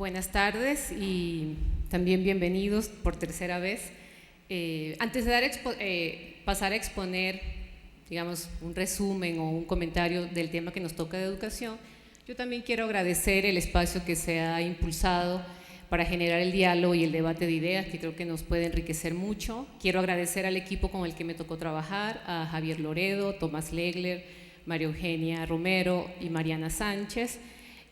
Buenas tardes y también bienvenidos por tercera vez. Antes de pasar a exponer, digamos, un resumen o un comentario del tema que nos toca de educación, yo también quiero agradecer el espacio que se ha impulsado para generar el diálogo y el debate de ideas, que creo que nos puede enriquecer mucho. Quiero agradecer al equipo con el que me tocó trabajar, a Javier Loredo, Tomás Legler, María Eugenia Romero y Mariana Sánchez,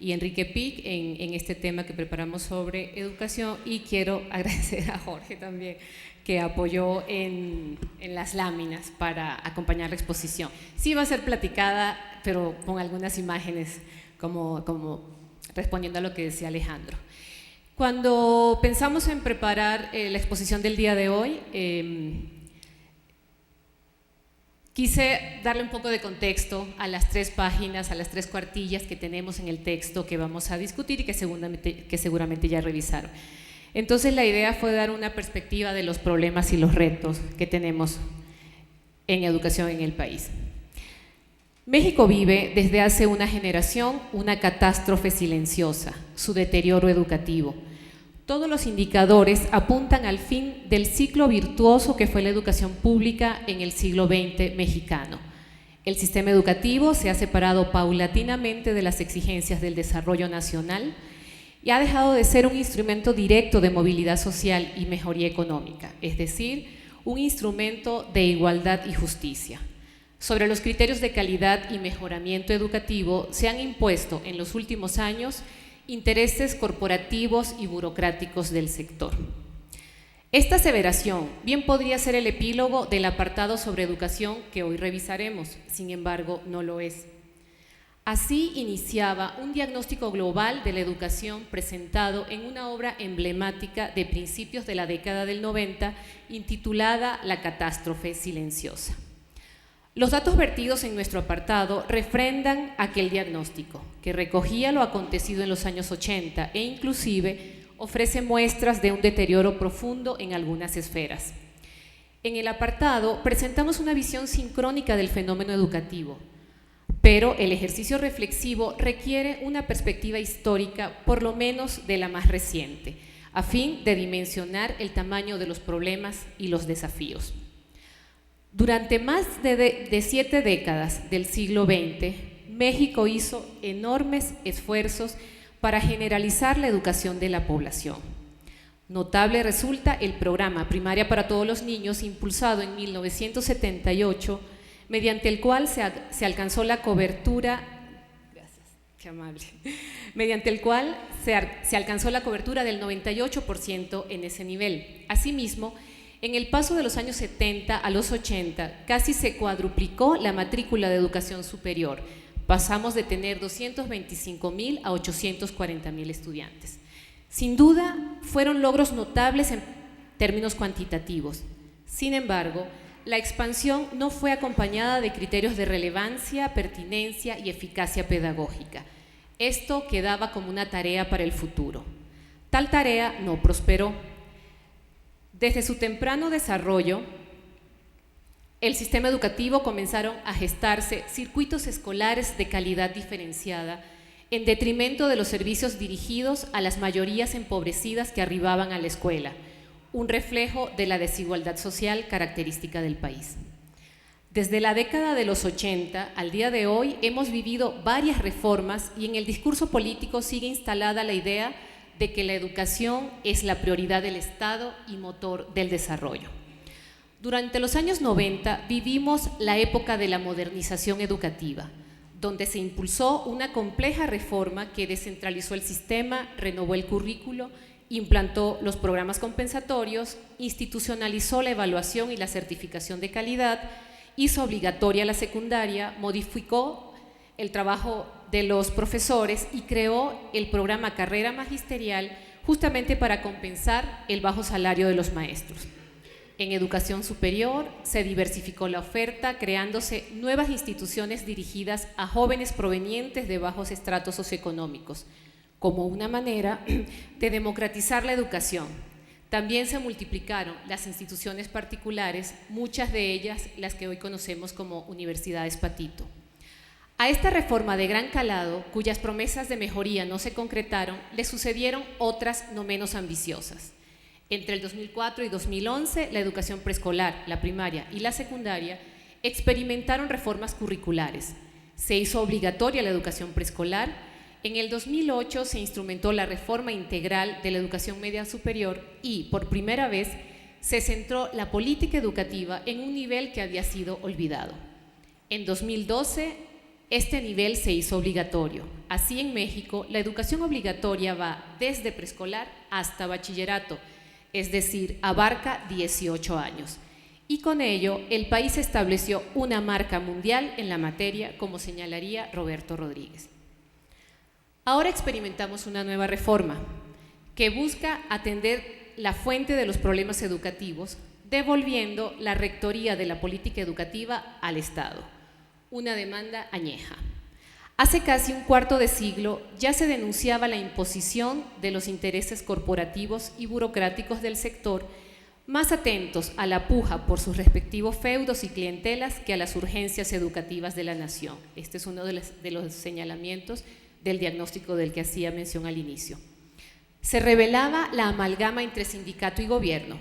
y Enrique Pic en este tema que preparamos sobre educación, y quiero agradecer a Jorge también, que apoyó en las láminas para acompañar la exposición. Sí va a ser platicada, pero con algunas imágenes, como respondiendo a lo que decía Alejandro. Cuando pensamos en preparar la exposición del día de hoy, quise darle un poco de contexto a las 3 páginas, a las 3 cuartillas que tenemos en el texto que vamos a discutir y que seguramente ya revisaron. Entonces la idea fue dar una perspectiva de los problemas y los retos que tenemos en educación en el país. México vive desde hace una generación una catástrofe silenciosa, su deterioro educativo. Todos los indicadores apuntan al fin del ciclo virtuoso que fue la educación pública en el siglo XX mexicano. El sistema educativo se ha separado paulatinamente de las exigencias del desarrollo nacional y ha dejado de ser un instrumento directo de movilidad social y mejoría económica, es decir, un instrumento de igualdad y justicia. Sobre los criterios de calidad y mejoramiento educativo se han impuesto en los últimos años intereses corporativos y burocráticos del sector. Esta aseveración bien podría ser el epílogo del apartado sobre educación que hoy revisaremos, sin embargo, no lo es. Así iniciaba un diagnóstico global de la educación presentado en una obra emblemática de principios de la década del 90 intitulada La catástrofe silenciosa. Los datos vertidos en nuestro apartado refrendan aquel diagnóstico, que recogía lo acontecido en los años 80 e inclusive ofrece muestras de un deterioro profundo en algunas esferas. En el apartado presentamos una visión sincrónica del fenómeno educativo, pero el ejercicio reflexivo requiere una perspectiva histórica, por lo menos de la más reciente, a fin de dimensionar el tamaño de los problemas y los desafíos. Durante más de 7 décadas del siglo XX, México hizo enormes esfuerzos para generalizar la educación de la población. Notable resulta el programa Primaria para Todos los Niños, impulsado en 1978, mediante el cual se alcanzó la cobertura, gracias, qué amable, mediante el cual se alcanzó la cobertura del 98% en ese nivel. Asimismo, en el paso de los años 70 a los 80, casi se cuadruplicó la matrícula de educación superior. Pasamos de tener 225,000 a 840,000 estudiantes. Sin duda, fueron logros notables en términos cuantitativos. Sin embargo, la expansión no fue acompañada de criterios de relevancia, pertinencia y eficacia pedagógica. Esto quedaba como una tarea para el futuro. Tal tarea no prosperó. Desde su temprano desarrollo, el sistema educativo comenzaron a gestarse circuitos escolares de calidad diferenciada en detrimento de los servicios dirigidos a las mayorías empobrecidas que arribaban a la escuela, un reflejo de la desigualdad social característica del país. Desde la década de los 80 al día de hoy hemos vivido varias reformas y en el discurso político sigue instalada la idea de que la educación es la prioridad del Estado y motor del desarrollo. Durante los años 90 vivimos la época de la modernización educativa, donde se impulsó una compleja reforma que descentralizó el sistema, renovó el currículo, implantó los programas compensatorios, institucionalizó la evaluación y la certificación de calidad, hizo obligatoria la secundaria, modificó el trabajo de los profesores y creó el programa Carrera Magisterial justamente para compensar el bajo salario de los maestros. En educación superior se diversificó la oferta, creándose nuevas instituciones dirigidas a jóvenes provenientes de bajos estratos socioeconómicos, como una manera de democratizar la educación. También se multiplicaron las instituciones particulares, muchas de ellas las que hoy conocemos como universidades patito. A esta reforma de gran calado, cuyas promesas de mejoría no se concretaron, le sucedieron otras no menos ambiciosas. Entre el 2004 y 2011, la educación preescolar, la primaria y la secundaria experimentaron reformas curriculares. Se hizo obligatoria la educación preescolar. En el 2008 se instrumentó la reforma integral de la educación media superior y, por primera vez, se centró la política educativa en un nivel que había sido olvidado. En 2012, este nivel se hizo obligatorio. Así, en México, la educación obligatoria va desde preescolar hasta bachillerato, es decir, abarca 18 años. Y con ello, el país estableció una marca mundial en la materia, como señalaría Roberto Rodríguez. Ahora experimentamos una nueva reforma que busca atender la fuente de los problemas educativos, devolviendo la rectoría de la política educativa al Estado, una demanda añeja. Hace casi un cuarto de siglo ya se denunciaba la imposición de los intereses corporativos y burocráticos del sector, más atentos a la puja por sus respectivos feudos y clientelas que a las urgencias educativas de la nación. Este es uno de los señalamientos del diagnóstico del que hacía mención al inicio. Se revelaba la amalgama entre sindicato y gobierno,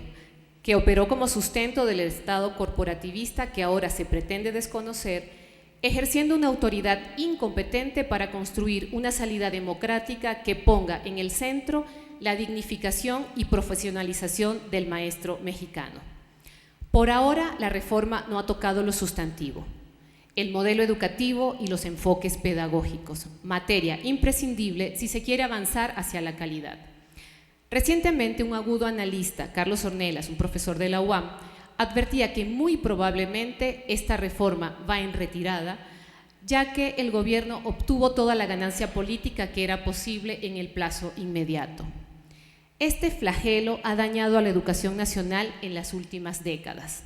que operó como sustento del Estado corporativista que ahora se pretende desconocer, ejerciendo una autoridad incompetente para construir una salida democrática que ponga en el centro la dignificación y profesionalización del maestro mexicano. Por ahora, la reforma no ha tocado lo sustantivo, el modelo educativo y los enfoques pedagógicos, materia imprescindible si se quiere avanzar hacia la calidad. Recientemente, un agudo analista, Carlos Ornelas, un profesor de la UAM, advertía que muy probablemente esta reforma va en retirada, ya que el gobierno obtuvo toda la ganancia política que era posible en el plazo inmediato. Este flagelo ha dañado a la educación nacional en las últimas décadas.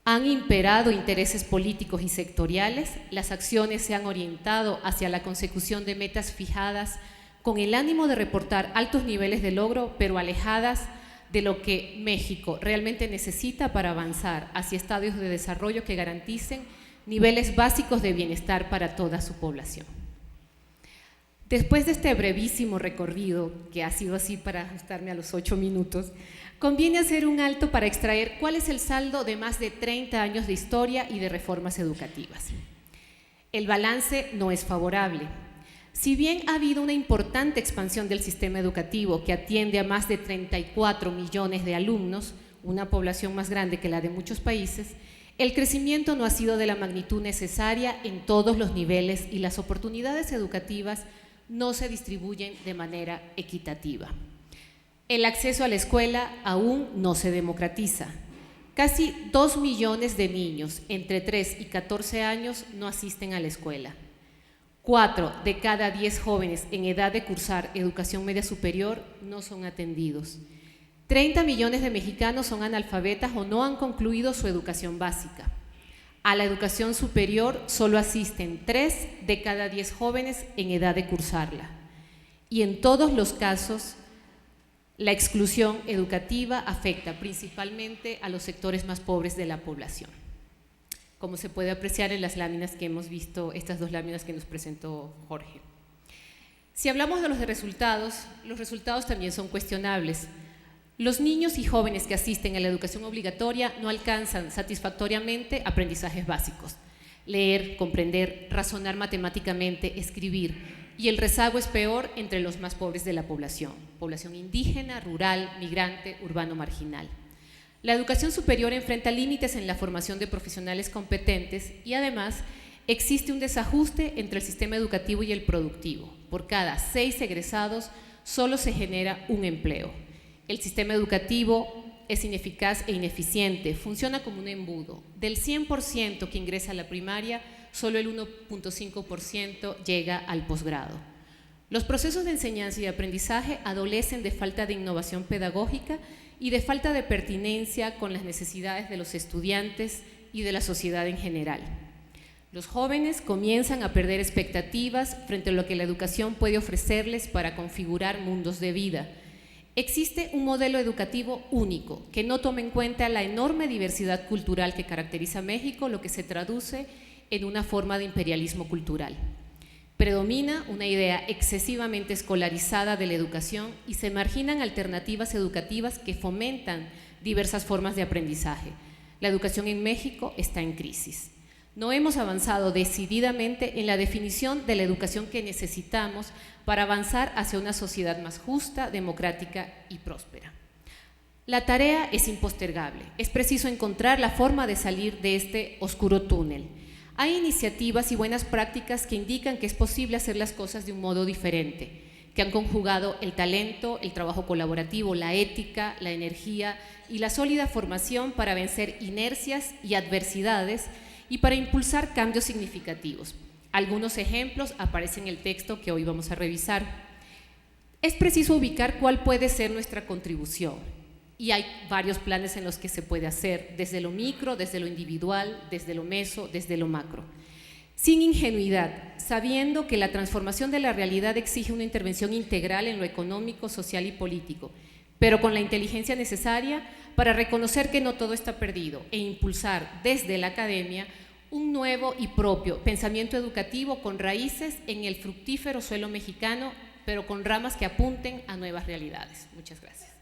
Han imperado intereses políticos y sectoriales, las acciones se han orientado hacia la consecución de metas fijadas con el ánimo de reportar altos niveles de logro, pero alejadas de lo que México realmente necesita para avanzar hacia estadios de desarrollo que garanticen niveles básicos de bienestar para toda su población. Después de este brevísimo recorrido, que ha sido así para ajustarme a los 8 minutos, conviene hacer un alto para extraer cuál es el saldo de más de 30 años de historia y de reformas educativas. El balance no es favorable. Si bien ha habido una importante expansión del sistema educativo que atiende a más de 34 millones de alumnos, una población más grande que la de muchos países, el crecimiento no ha sido de la magnitud necesaria en todos los niveles y las oportunidades educativas no se distribuyen de manera equitativa. El acceso a la escuela aún no se democratiza. Casi 2 millones de niños entre 3 y 14 años no asisten a la escuela. 4 de cada 10 jóvenes en edad de cursar educación media superior no son atendidos. 30 millones de mexicanos son analfabetas o no han concluido su educación básica. A la educación superior solo asisten 3 de cada 10 jóvenes en edad de cursarla. Y en todos los casos, la exclusión educativa afecta principalmente a los sectores más pobres de la población, como se puede apreciar en las láminas que hemos visto, estas 2 láminas que nos presentó Jorge. Si hablamos de los resultados también son cuestionables. Los niños y jóvenes que asisten a la educación obligatoria no alcanzan satisfactoriamente aprendizajes básicos: leer, comprender, razonar matemáticamente, escribir, y el rezago es peor entre los más pobres de la población indígena, rural, migrante, urbano, marginal. La educación superior enfrenta límites en la formación de profesionales competentes y además existe un desajuste entre el sistema educativo y el productivo. Por cada 6 egresados solo se genera un empleo. El sistema educativo es ineficaz e ineficiente, funciona como un embudo. Del 100% que ingresa a la primaria, solo el 1.5% llega al posgrado. Los procesos de enseñanza y aprendizaje adolecen de falta de innovación pedagógica y de falta de pertinencia con las necesidades de los estudiantes y de la sociedad en general. Los jóvenes comienzan a perder expectativas frente a lo que la educación puede ofrecerles para configurar mundos de vida. Existe un modelo educativo único que no toma en cuenta la enorme diversidad cultural que caracteriza a México, lo que se traduce en una forma de imperialismo cultural. Predomina una idea excesivamente escolarizada de la educación y se marginan alternativas educativas que fomentan diversas formas de aprendizaje. La educación en México está en crisis. No hemos avanzado decididamente en la definición de la educación que necesitamos para avanzar hacia una sociedad más justa, democrática y próspera. La tarea es impostergable. Es preciso encontrar la forma de salir de este oscuro túnel. Hay iniciativas y buenas prácticas que indican que es posible hacer las cosas de un modo diferente, que han conjugado el talento, el trabajo colaborativo, la ética, la energía y la sólida formación para vencer inercias y adversidades y para impulsar cambios significativos. Algunos ejemplos aparecen en el texto que hoy vamos a revisar. Es preciso ubicar cuál puede ser nuestra contribución. Y hay varios planes en los que se puede hacer, desde lo micro, desde lo individual, desde lo meso, desde lo macro. Sin ingenuidad, sabiendo que la transformación de la realidad exige una intervención integral en lo económico, social y político, pero con la inteligencia necesaria para reconocer que no todo está perdido e impulsar desde la academia un nuevo y propio pensamiento educativo con raíces en el fructífero suelo mexicano, pero con ramas que apunten a nuevas realidades. Muchas gracias.